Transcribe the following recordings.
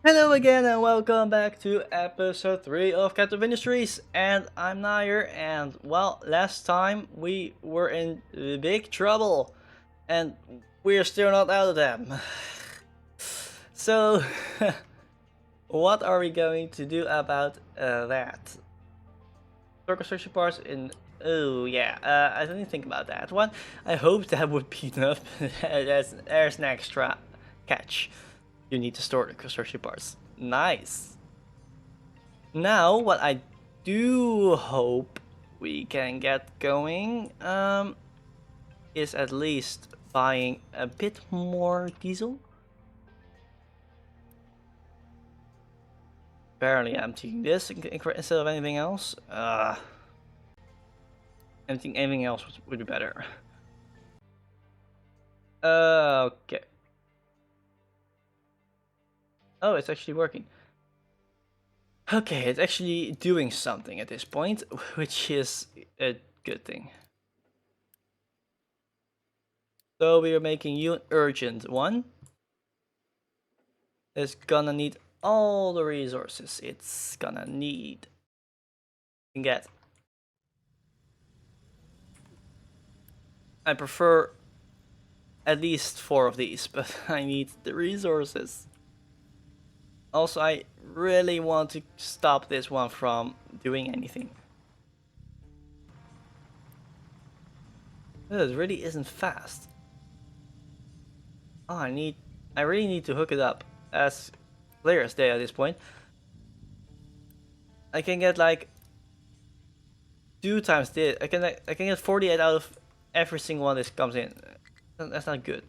Hello again and welcome back to episode 3 of Captive Industries, and I'm Nair, and well, last time we were in big trouble and we're still not out of them. So, what are we going to do about that? Store construction parts in... Oh yeah, I didn't think about that one. I hope that would be enough. There's an extra catch. You need to store the construction parts. Nice. Now, what I do hope we can get going is at least buying a bit more diesel. Apparently, I'm taking this instead of anything else. Anything else would be better. Okay. Oh, it's actually working. Okay, it's actually doing something at this point, which is a good thing. So we are making you an urgent one. It's gonna need all the resources it's gonna need and get. I prefer at least 4 of these, but I need the resources. Also, I really want to stop this one from doing anything. It really isn't fast. Oh, I really need to hook it up as clear as day at this point. I can get like 2 times this. I can get 48 out of every single one that comes in. That's not good.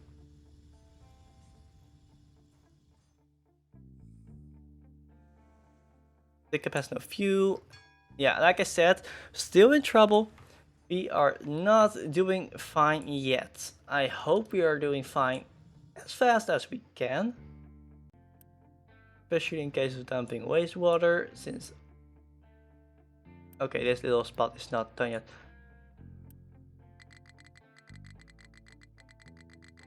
The capacity of fuel. Yeah, like I said, still in trouble. We are not doing fine yet. I hope we are doing fine as fast as we can. Especially in case of dumping wastewater, since... Okay, this little spot is not done yet.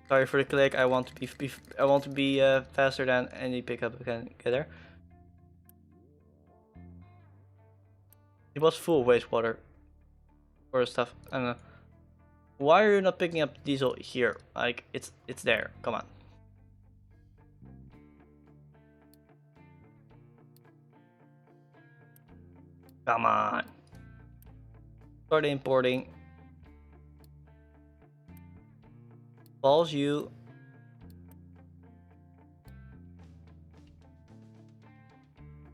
Sorry for the click. I want to be faster than any pickup I can get there. It was full of wastewater or stuff. I don't know. Why are you not picking up diesel here? Like it's there. Come on. Come on. Start importing. Balls you.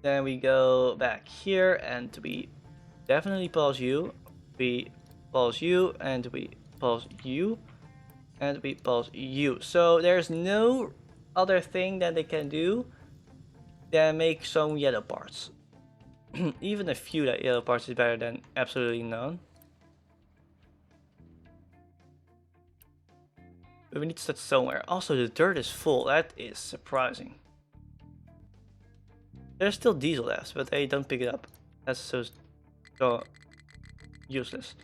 Then we go back here and we definitely pause you. We pause you and we pause you and we pause you. So there's no other thing that they can do than make some yellow parts. Even a few yellow parts is better than absolutely none. But we need to start somewhere. Also, the dirt is full. That is surprising. There's still diesel left, but they don't pick it up. That's so useless.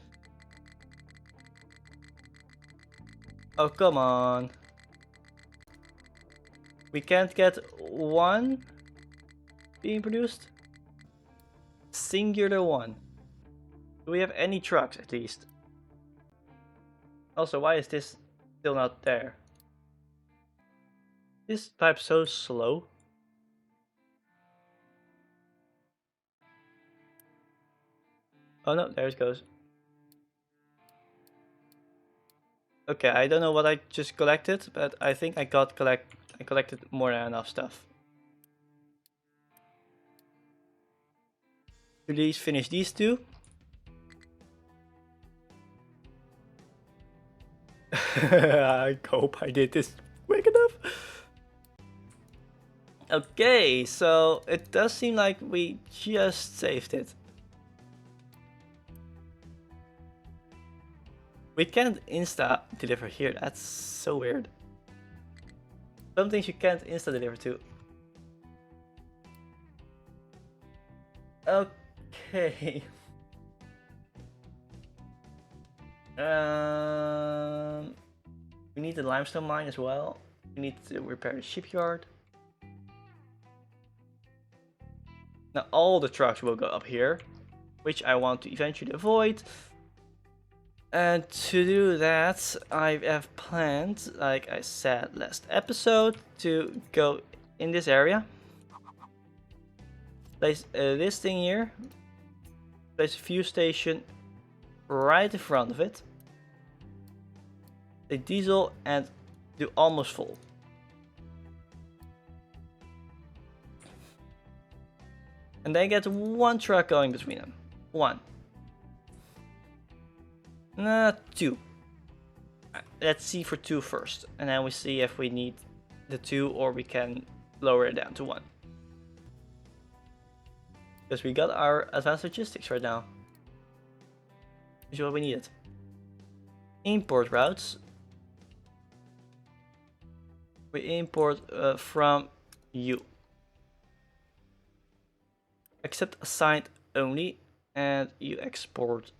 Oh, come on. We can't get one being produced? Singular one. Do we have any trucks at least? Also, why is this still not there? This pipe's so slow. Oh no, there it goes. Okay, I don't know what I just collected, but I think I collected more than enough stuff. Please finish these two. I hope I did this quick enough. Okay, so it does seem like we just saved it. We can't insta deliver here. That's so weird. Some things you can't insta deliver to. Okay. We need the limestone mine as well. We need to repair the shipyard. Now all the trucks will go up here, which I want to eventually avoid. And to do that, I have planned, like I said last episode, to go in this area. Place this thing here. Place a fuel station right in front of it. A diesel and do almost full. And then get one truck going between them. One. Two. Let's see for two first. And then we see if we need the two or we can lower it down to one. Because we got our advanced logistics right now. Which is what we needed. Import routes. We import from you. Accept assigned only, and you export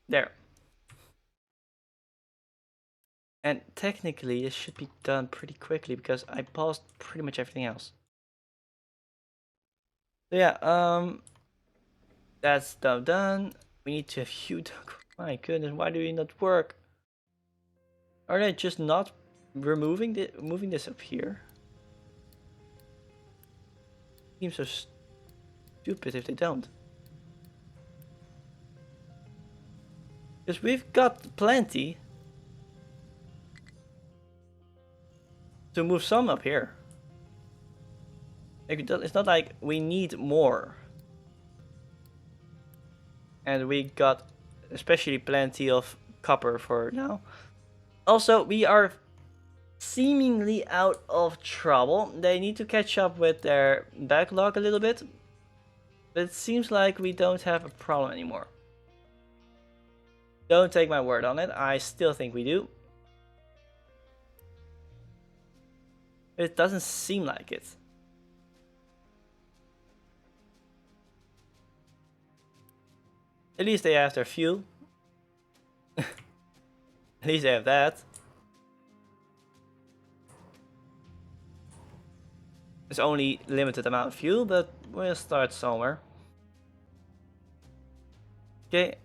there. And technically this should be done pretty quickly because I paused pretty much everything else. So yeah, that's done. We need to have you. My goodness, why do you not work? Are they just not moving this up here? Seems so stupid if they don't. Because we've got plenty to move some up here. It's not like we need more. And we got especially plenty of copper for now. Also, we are seemingly out of trouble. They need to catch up with their backlog a little bit. But it seems like we don't have a problem anymore. Don't take my word on it. I still think we do. It doesn't seem like it. At least they have their fuel. At least they have that. It's only limited amount of fuel, but we'll start somewhere. Okay.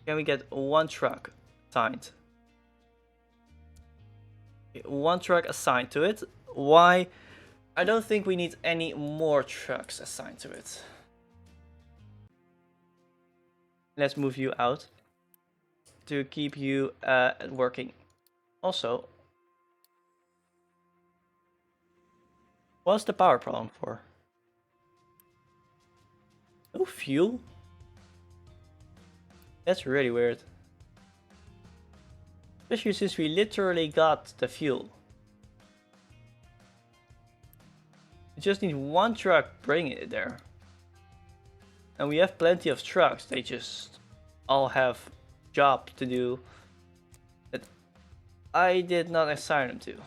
Can we get one truck assigned? Okay, one truck assigned to it. Why? I don't think we need any more trucks assigned to it. Let's move you out to keep you working. Also, what's the power problem for? No fuel? That's really weird. Especially since we literally got the fuel. We just need one truck bringing it there. And we have plenty of trucks, they just all have jobs to do that I did not assign them to.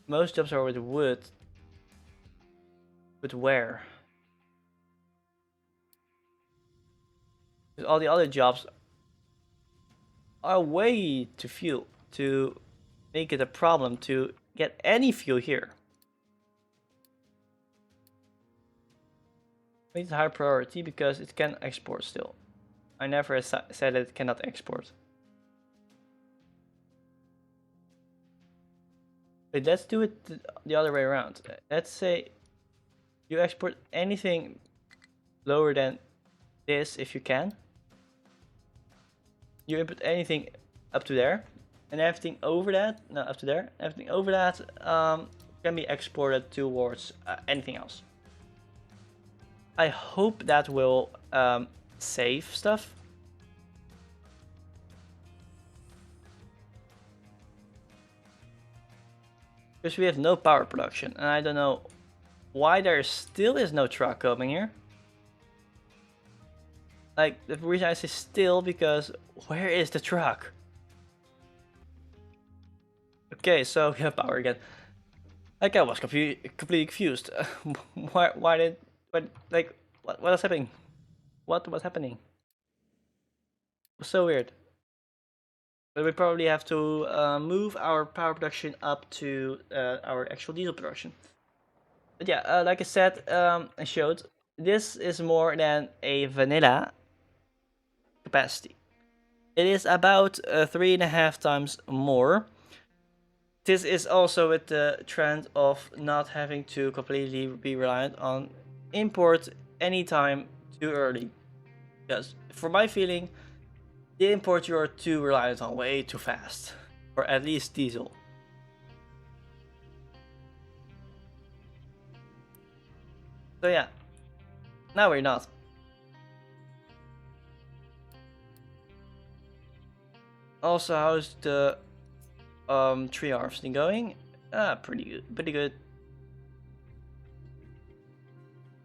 Most jobs are with wood. But where? Because all the other jobs are way too fuel to make it a problem to get any fuel here. It's a high priority because it can export still. I never said that it cannot export. But let's do it the other way around. Let's say you export anything lower than this if you can. You input anything up to there. And everything over that, no, up to there, everything over that can be exported towards anything else. I hope that will save stuff. Because we have no power production, and I don't know why there still is no truck coming here. Like, the reason I say still, because where is the truck? Okay, so we have power again. Like, I was completely confused. Why did... What was happening? What was happening? So weird. But we probably have to move our power production up to our actual diesel production. But yeah, like I said, I showed, this is more than a vanilla capacity. It is about 3.5 times more. This is also with the trend of not having to completely be reliant on import anytime too early. Because for my feeling, the import you are too reliant on way too fast. Or at least diesel. So yeah, now we're not. Also, how's the tree harvesting going? Pretty good, pretty good.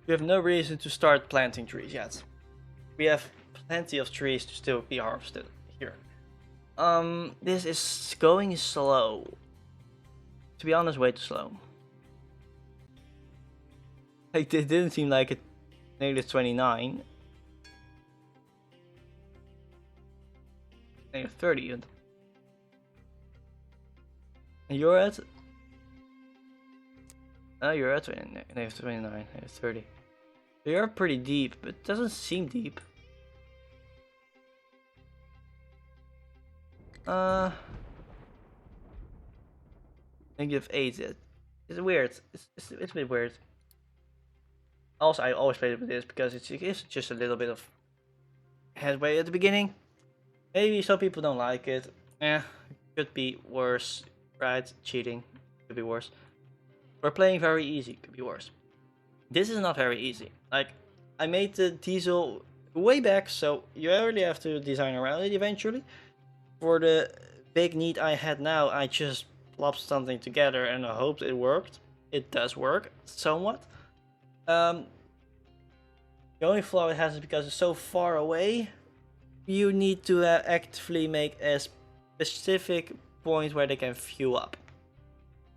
We have no reason to start planting trees yet. We have plenty of trees to still be harvested here. This is going slow. To be honest, way too slow. Like, it didn't seem like it. Negative 29. Negative 30 even. And you're at... Oh, you're at negative 29, negative 30. You're pretty deep, but it doesn't seem deep. Negative 8. It's weird. It's a bit weird. Also, I always play with this because it's just a little bit of headway at the beginning. Maybe some people don't like it. Could be worse, right? Cheating could be worse. We're playing very easy, could be worse. This is not very easy. Like, I made the diesel way back, so you already have to design around it eventually. For the big need I had now, I just plopped something together and I hoped it worked. It does work, somewhat. The only flaw it has is because it's so far away. You need to actively make a specific point where they can fuel up.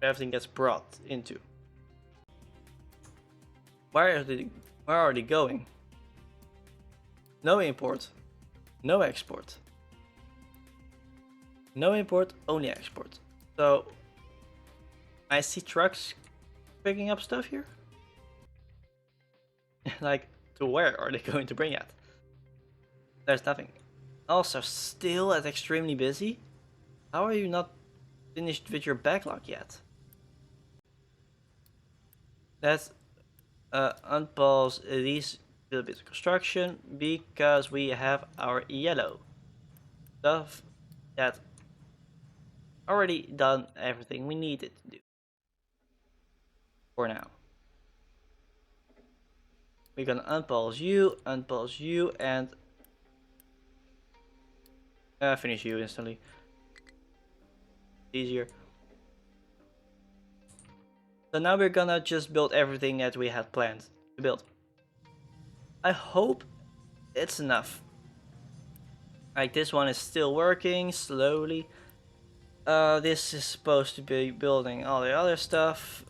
Everything gets brought into. Where are they going? No import, no export. No import, only export. So I see trucks picking up stuff here. Like, to where are they going to bring it? There's nothing. Also, still at extremely busy. How are you not finished with your backlog yet? Let's unpause these little bits of construction because we have our yellow stuff that already done everything we needed to do for now. We're gonna unpause you, and finish you instantly. Easier. So now we're gonna just build everything that we had planned to build. I hope it's enough. Like, this one is still working slowly. This is supposed to be building all the other stuff.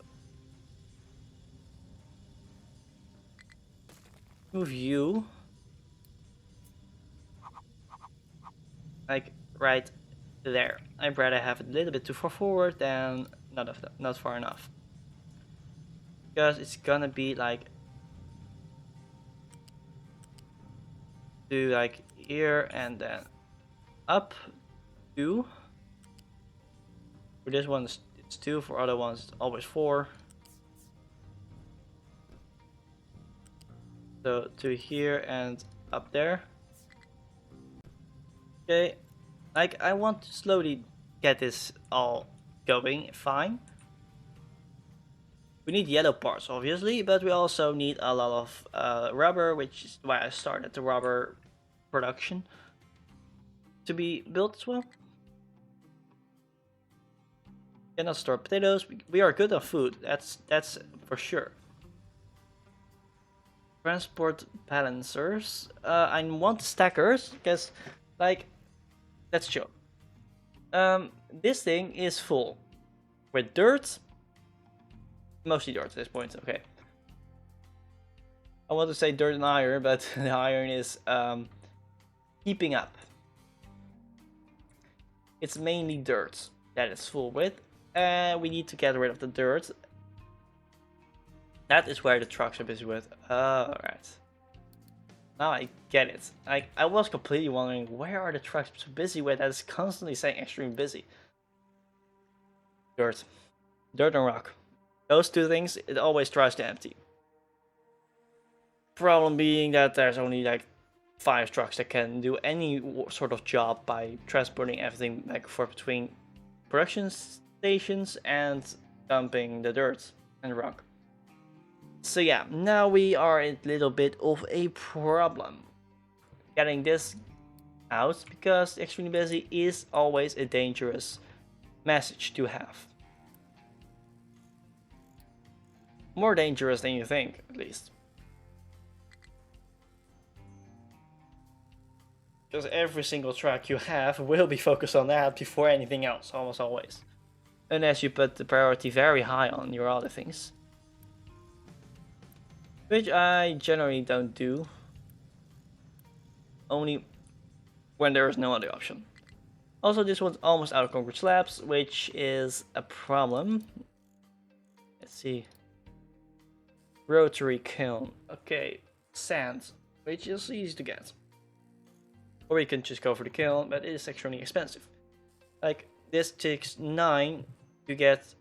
Move you. Like, right there. I'd rather have it a little bit too far forward than not far enough. Because it's gonna be like do like here and then up 2. For this one it's 2, for other ones it's always 4. So to here and up there. Okay, like, I want to slowly get this all going fine. We need yellow parts, obviously, but we also need a lot of rubber, which is why I started the rubber production to be built as well. Cannot store potatoes. We are good on food. That's for sure. Transport balancers. I want stackers because, like, let's show. This thing is full with dirt. Mostly dirt at this point. Okay. I want to say dirt and iron, but the iron is keeping up. it's mainly dirt that it's full with, and we need to get rid of the dirt. That is where the trucks are busy with. Alright. Now I get it. I was completely wondering, where are the trucks so busy with that is constantly saying extremely busy? Dirt. Dirt and rock. Those two things, it always tries to empty. Problem being that there's only like 5 trucks that can do any sort of job by transporting everything back and forth between production stations and dumping the dirt and rock. So yeah, now we are in a little bit of a problem getting this out, because extremely busy is always a dangerous message to have. More dangerous than you think, at least. Because every single track you have will be focused on that before anything else, almost always. Unless you put the priority very high on your other things. Which I generally don't do. Only when there is no other option. Also, this one's almost out of concrete slabs, which is a problem. Let's see. Rotary kiln. Okay, sand, which is easy to get. Or you can just go for the kiln, but it is extremely expensive. Like, this takes 9 to get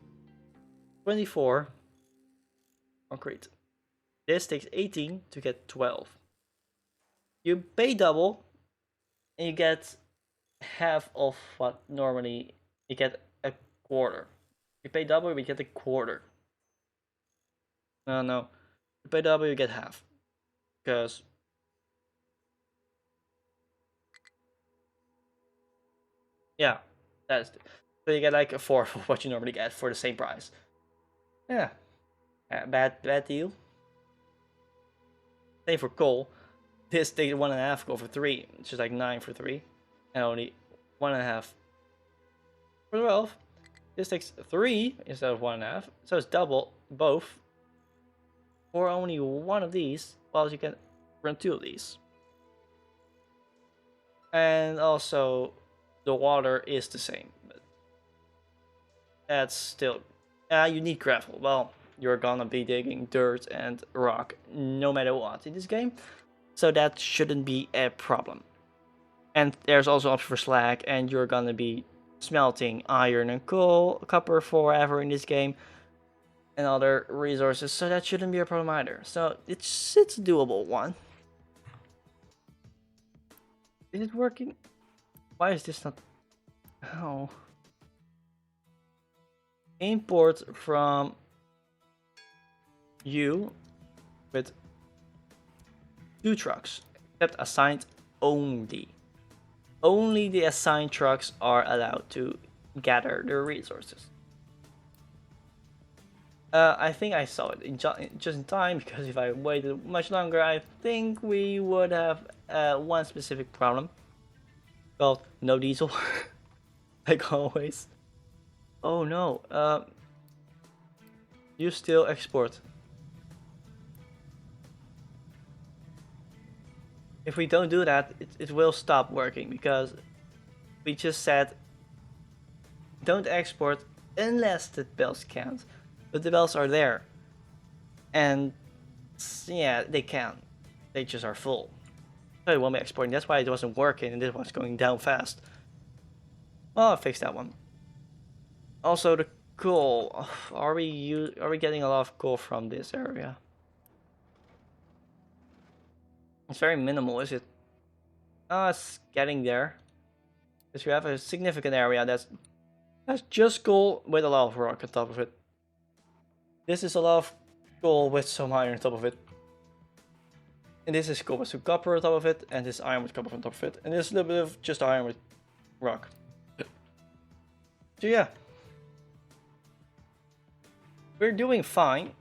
24 concrete. This takes 18 to get 12. You pay double, and you get half of what normally you get a quarter. You pay double, we get a quarter. No. You pay double, you get half. Because yeah, that's so you get like a fourth of what you normally get for the same price. Yeah, bad deal. Same for coal. This takes 1.5 go for 3, which is like 9 for 3, and only 1.5 for 12. This takes 3 instead of 1.5, so it's double both for only one of these, while you can run 2 of these. And also, the water is the same, but that's still you need gravel. Well, you're gonna be digging dirt and rock no matter what in this game, so that shouldn't be a problem. And there's also option for slag, and you're gonna be smelting iron and coal, copper forever in this game, and other resources, so that shouldn't be a problem either. So it's a doable one. Is it working? Why is this not? Oh. Import from you with 2 trucks, except assigned only. Only the assigned trucks are allowed to gather the resources. I think I saw it just in time, because if I waited much longer, I think we would have one specific problem. Well, no diesel, like always. Oh no, you still export. If we don't do that, it will stop working, because we just said don't export unless the bells count. But the bells are there. And yeah, they can. They just are full. So it won't be exporting. That's why it wasn't working and this was going down fast. Well, I'll fix that one. Also, the coal. Are we getting a lot of coal from this area? It's very minimal, is it? Oh, it's getting there. Because you have a significant area that's just coal with a lot of rock on top of it. This is a lot of coal with some iron on top of it. And this is coal with some copper on top of it, and this iron with copper on top of it. And this is a little bit of just iron with rock. So yeah. We're doing fine.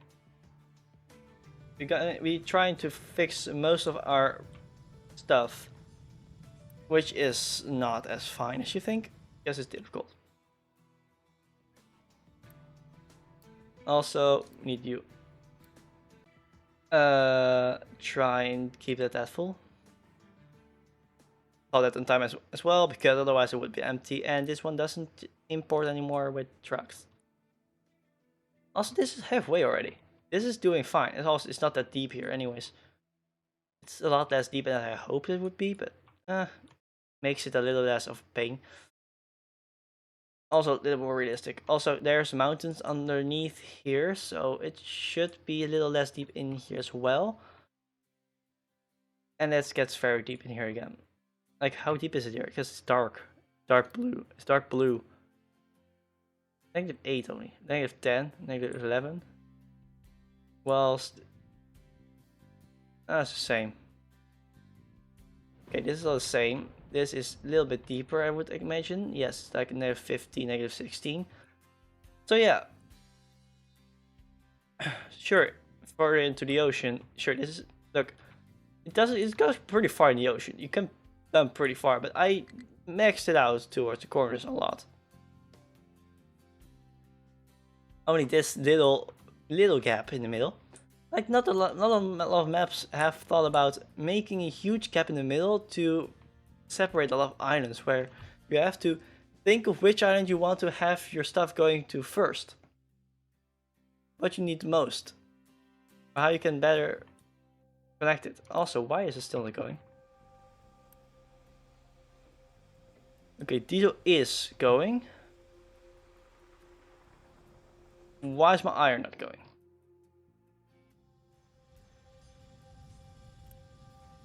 We trying to fix most of our stuff, which is not as fine as you think. Yes, it's difficult. Also, need you try and keep that full. install that on time as well, because otherwise it would be empty, and this one doesn't import anymore with trucks. Also, this is halfway already. This is doing fine. It's not that deep here anyways. It's a lot less deep than I hoped it would be, but makes it a little less of pain. Also a little more realistic. Also, there's mountains underneath here, so it should be a little less deep in here as well. And this gets very deep in here again. Like, how deep is it here? Because it's dark. Dark blue. It's dark blue. -8 only. -10. -11. Whilst that's the same. Okay, this is all the same. This is a little bit deeper, I would imagine. Yes, like -15, -16. So yeah. Sure, further into the ocean. Sure, this is, look, it goes pretty far in the ocean. You can dump pretty far, but I maxed it out towards the corners a lot. Only this little gap in the middle. Like, not a lot of maps have thought about making a huge gap in the middle to separate a lot of islands, where you have to think of which island you want to have your stuff going to first. What you need the most. Or how you can better connect it. Also, why is it still not going? Okay, diesel is going. Why is my iron not going?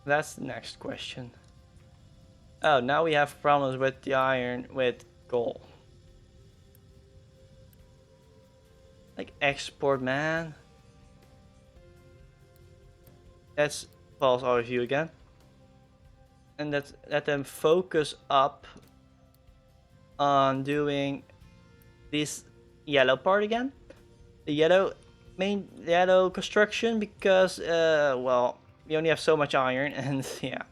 That's the next question. Oh, now we have problems with the iron with coal. Like, export, man. That's false overview again. And let them focus up on doing this yellow part again. The yellow construction, because well, we only have so much iron, and yeah.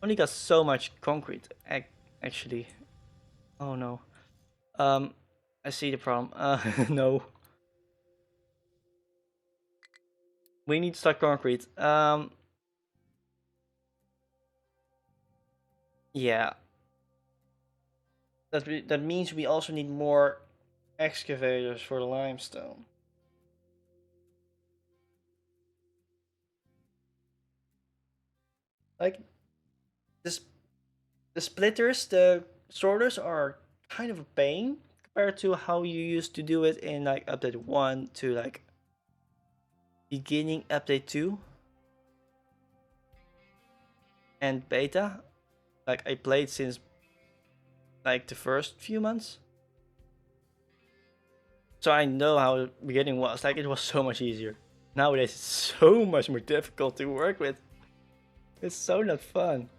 Only got so much concrete, actually. Oh no. I see the problem. No. We need to start concrete. Yeah. That means we also need more excavators for the limestone. Like, the splitters, the sorters are kind of a pain compared to how you used to do it in like update 1 to like beginning update 2 and beta. Like, I played since like the first few months, so I know how the beginning was. Like, it was so much easier. Nowadays it's so much more difficult to work with. It's so not fun.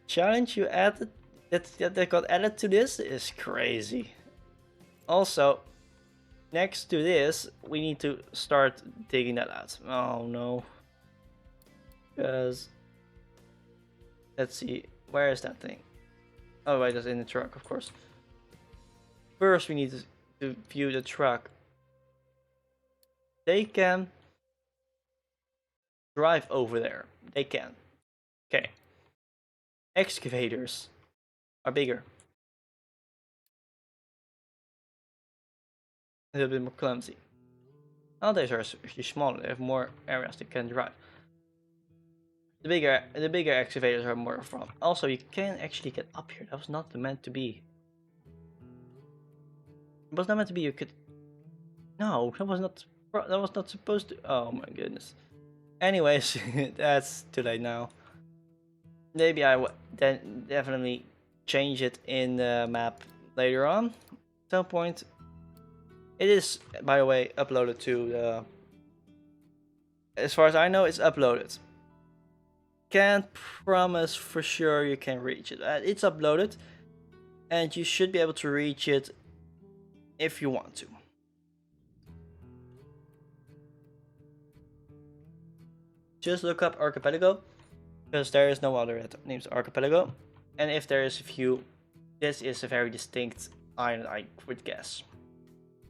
Challenge you added that got added to this is crazy. Also, next to this, we need to start digging that out. Oh no. Because, let's see, where is that thing? Oh wait, that's in the truck, of course. First, we need to view the truck. They can drive over there. They can. Okay. Excavators are bigger. A little bit more clumsy. Nowadays are actually smaller. They have more areas they can drive. The bigger excavators are more fun. Also, you can actually get up here. That was not meant to be. It was not meant to be. You could. No, that was not. That was not supposed to. Oh my goodness. Anyways, that's too late now. Maybe I would then definitely change it in the map later on. At some point. It is, by the way, uploaded to the. As far as I know, it's uploaded. Can't promise for sure you can reach it. It's uploaded, and you should be able to reach it if you want to. Just look up Archipelago, because there is no other that names Archipelago, and if there is a few, this is a very distinct island, I would guess.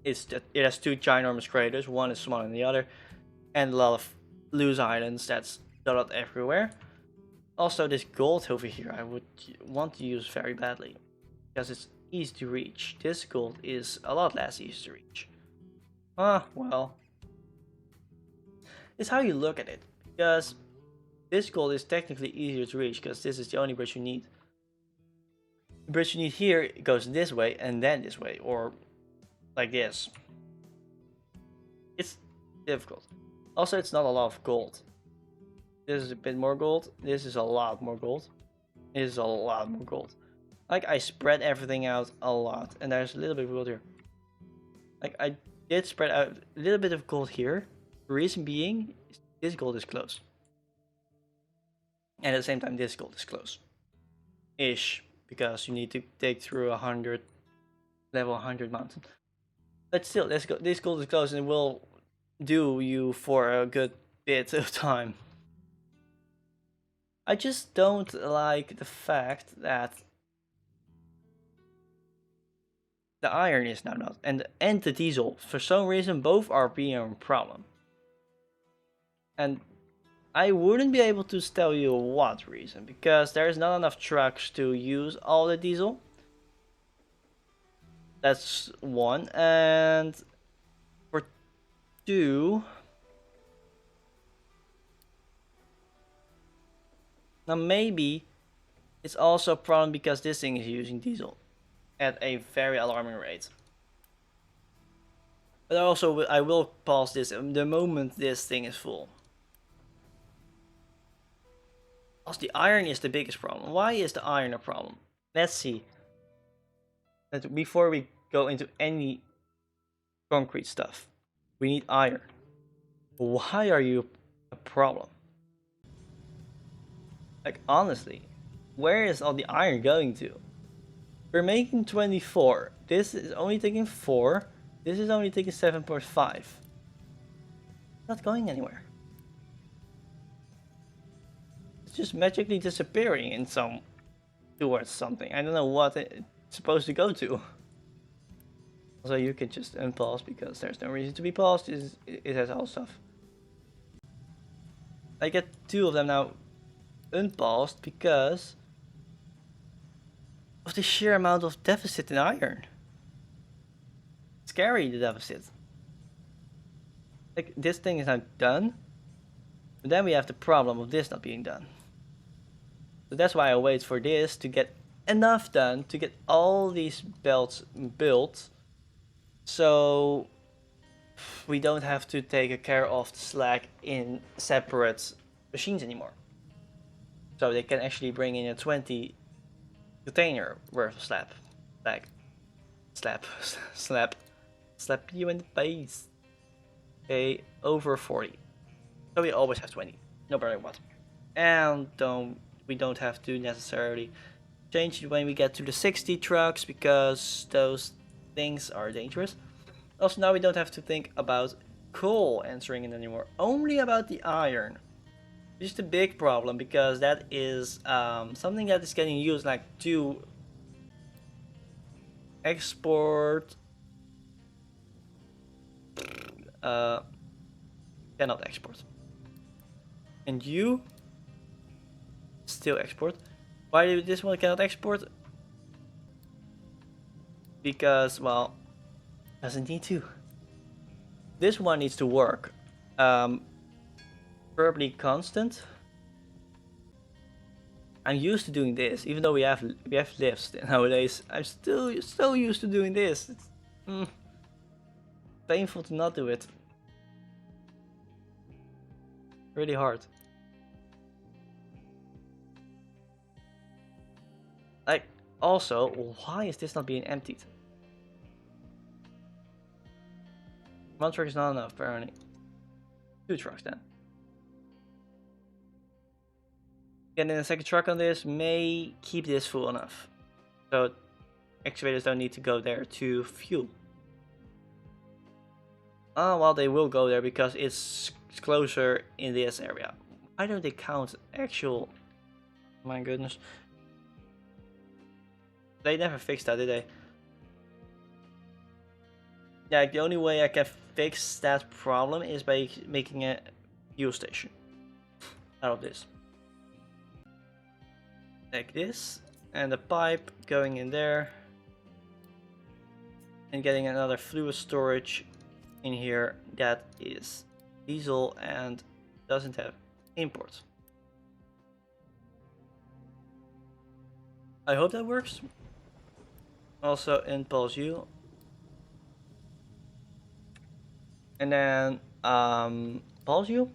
It has two ginormous craters. One is smaller than the other, and a lot of loose islands that's dotted everywhere. Also, this gold over here I would want to use very badly, because it's easy to reach. This gold is a lot less easy to reach. Well, it's how you look at it, because this gold is technically easier to reach, because this is the only bridge you need. The bridge you need here goes this way and then this way, or like this. It's difficult. Also, it's not a lot of gold. This is a bit more gold. This is a lot more gold. This is a lot more gold. Like, I spread everything out a lot, and there's a little bit of gold here. Like, I did spread out a little bit of gold here. The reason being, this gold is close. And at the same time, this gold is close. Ish. Because you need to take through level 100 mountain. But still, this gold is close and it will do you for a good bit of time. I just don't like the fact that the iron is now not, and the diesel, for some reason, both are being a problem. And I wouldn't be able to tell you what reason, because there's not enough trucks to use all the diesel. That's one, and for two, now maybe it's also a problem because this thing is using diesel at a very alarming rate. But also, I will pause this the moment this thing is full. Also, the iron is the biggest problem. Why is the iron a problem? Let's see. Before we go into any concrete stuff, we need iron. Why are you a problem? Like, honestly, where is all the iron going to? We're making 24. This is only taking 4. This is only taking 7.5. Not going anywhere. It's just magically disappearing in towards something. I don't know what it's supposed to go to. Also, you can just unpause because there's no reason to be paused. It has all stuff. I get 2 of them now unpaused because of the sheer amount of deficit in iron. Scary, the deficit. Like, this thing is now done, but then we have the problem of this not being done. So that's why I wait for this to get enough done to get all these belts built, so we don't have to take care of the slag in separate machines anymore. So they can actually bring in a 20 container worth of slap you in the face. Okay, over 40. So we always have 20, no matter what. And we don't have to necessarily change it when we get to the 60 trucks, because those things are dangerous. Also, now we don't have to think about coal entering in anymore, only about the iron. Which is the big problem, because that is something that is getting used like to export. Cannot export. And you still export. Why do this one cannot export? Because, well, doesn't need to. This one needs to work. Preferably constant. I'm used to doing this, even though we have lifts nowadays. I'm still so used to doing this. It's painful to not do it. Really hard. Like, also, why is this not being emptied? One truck is not enough, apparently. 2 trucks then. Getting a second truck on this may keep this full enough. So excavators don't need to go there to fuel. Well, they will go there because it's closer in this area. Why don't they count actual... My goodness. They never fixed that, did they? Yeah, the only way I can fix that problem is by making a fuel station out of this. Like this, and a pipe going in there, and getting another fluid storage in here that is diesel and doesn't have import. I hope that works. Also impulse U. And then pulse U.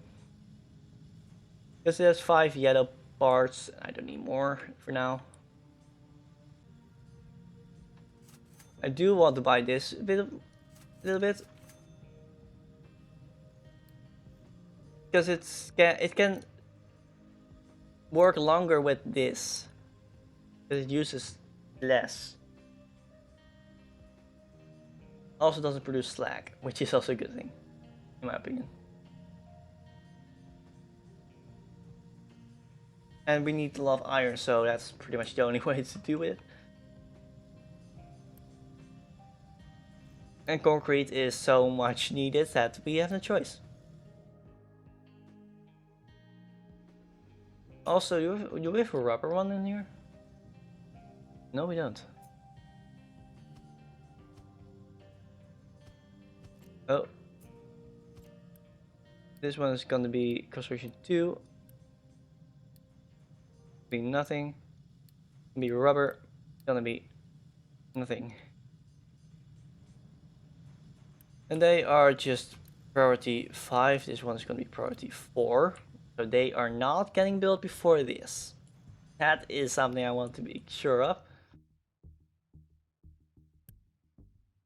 Because there's 5 yellow parts. I don't need more for now. I do want to buy this a little bit. Because it can work longer with this. Because it uses less. Also doesn't produce slag, which is also a good thing, in my opinion. And we need a lot of iron, so that's pretty much the only way to do it. And concrete is so much needed that we have no choice. Also, you have a rubber one in here? No, we don't. Oh. This one is gonna be construction 2. Be nothing. Be rubber. Gonna be nothing. And they are just priority 5. This one is gonna be priority 4. So they are not getting built before this. That is something I want to be sure of.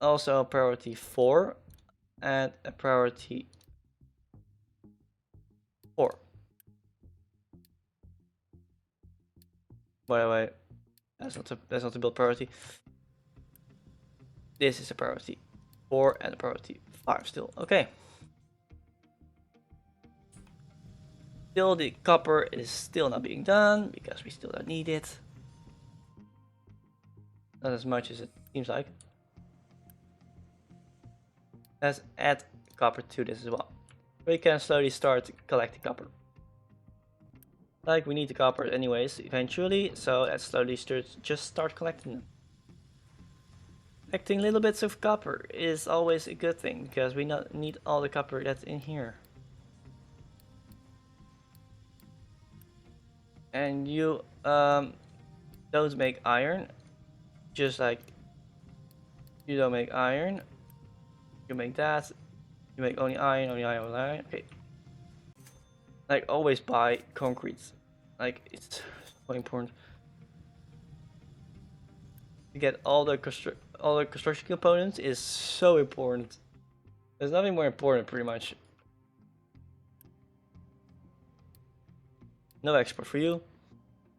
Also a priority 4 and a priority 4. By the way, that's not a build priority. This is a priority 4 and a priority 5 still. Okay. Still, the copper is still not being done because we still don't need it. Not as much as it seems like. Let's add copper to this as well. We can slowly start collecting copper. Like, we need the copper anyways, eventually, so let's slowly just start collecting them. Collecting little bits of copper is always a good thing, because we not need all the copper that's in here. And you don't make iron, just like you don't make iron. You make that, you make only iron, only iron, only iron. Okay. Like, always buy concrete. Like, it's so important to get all the construction components is so important. There's nothing more important, pretty much. No export for you.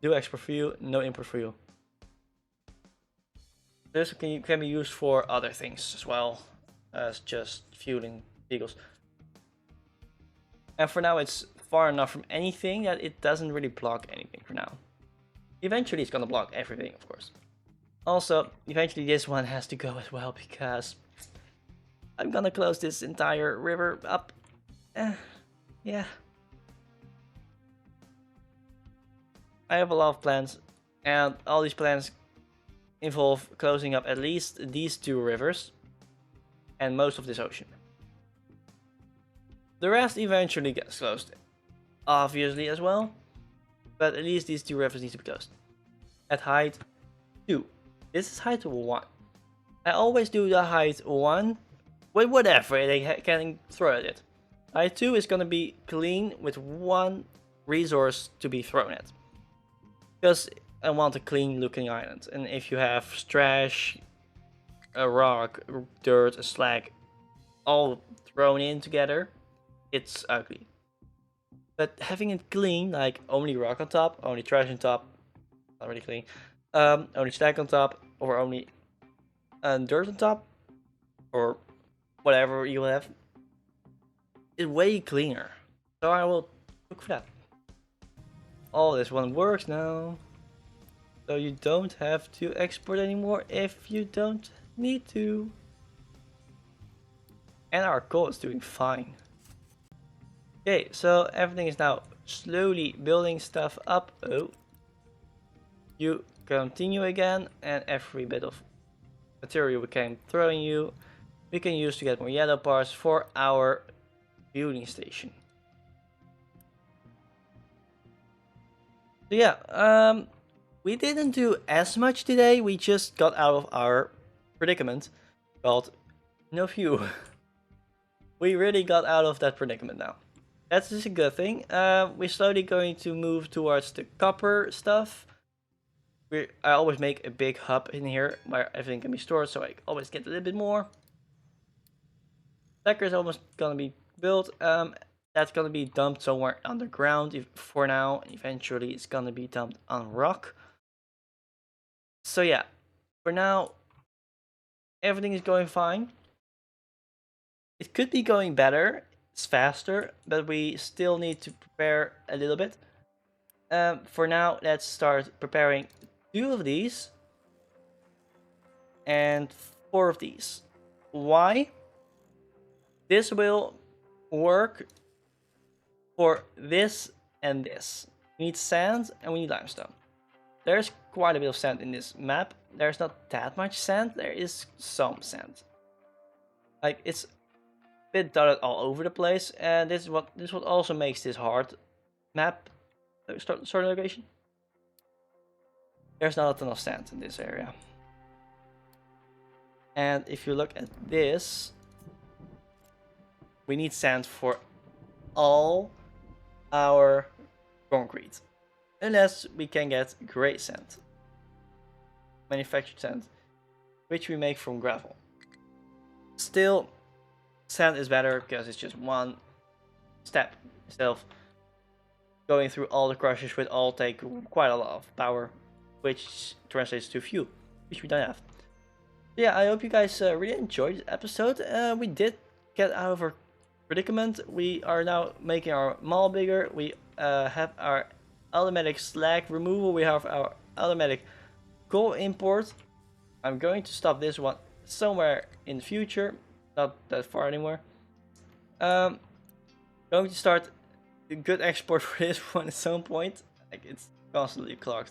Do export for you. No import for you. This can be used for other things as well as just fueling vehicles. And for now, it's far enough from anything that it doesn't really block anything for now. Eventually, it's gonna block everything, of course. Also, eventually this one has to go as well because I'm gonna close this entire river up. Yeah. I have a lot of plans, and all these plans involve closing up at least these 2 rivers and most of this ocean. The rest eventually gets closed, obviously as well, but at least these 2 rivers need to be closed. At height 2. This is height 1. I always do the height 1 with whatever they can throw at it. Height 2 is gonna be clean with 1 resource to be thrown at. Because I want a clean looking island, and if you have trash, a rock, dirt, a slag, all thrown in together, it's ugly. But having it clean, like only rock on top, only trash on top, not really clean, only slag on top, or only dirt on top, or whatever you have, is way cleaner. So I will look for that. Oh, this one works now. So you don't have to export anymore if you don't need to. And our coal is doing fine. Okay, so everything is now slowly building stuff up. Oh. You continue again, and every bit of material we can throw in you, we can use to get more yellow parts for our building station. So yeah, we didn't do as much today. We just got out of our predicament called no fuel. We really got out of that predicament now. That's just a good thing. We're slowly going to move towards the copper stuff. I always make a big hub in here where everything can be stored, so I always get a little bit more. Stacker is almost gonna be built. That's gonna be dumped somewhere underground for now. Eventually, it's gonna be dumped on rock. So yeah, for now, everything is going fine. It could be going better. It's faster, but we still need to prepare a little bit. For now, let's start preparing 2 of these and 4 of these. Why? This will work for this and this. We need sand and we need limestone. There's quite a bit of sand in this map. There's not that much sand. There is some sand. Like, it's a bit dotted all over the place, and this is what also makes this hard map starting location. There's not a ton of sand in this area. And if you look at this, we need sand for all our concrete. Unless we can get gray sand. Manufactured sand. Which we make from gravel. Still, sand is better because it's just one step instead of going through all the crushers, which all take quite a lot of power, which translates to fuel, which we don't have. Yeah, I hope you guys really enjoyed this episode. We did get out of our predicament. We are now making our mall bigger. We have our automatic slag removal. We have our automatic coal import. I'm going to stop this one somewhere in the future, not that far anymore. Going to start a good export for this one at some point. Like, it's constantly clogged.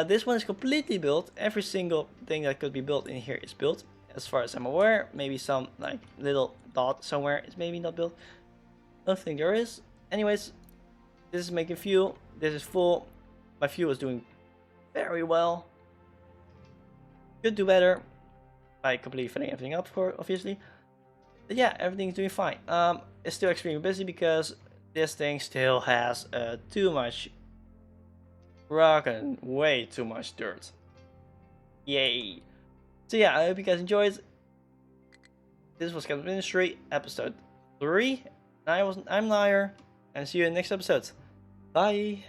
This one is completely built. Every single thing that could be built in here is built, as far as I'm aware. Maybe some like little dot somewhere is maybe not built. Don't think there is. Anyways, this is making fuel. This is full. My fuel is doing very well. Could do better by completely filling everything up, for obviously. But yeah, everything's doing fine. It's still extremely busy because this thing still has too much rock and way too much dirt. Yay! So yeah, I hope you guys enjoyed. This was Captain Ministry, episode 3. I'm Liar, and see you in the next episode. Bye!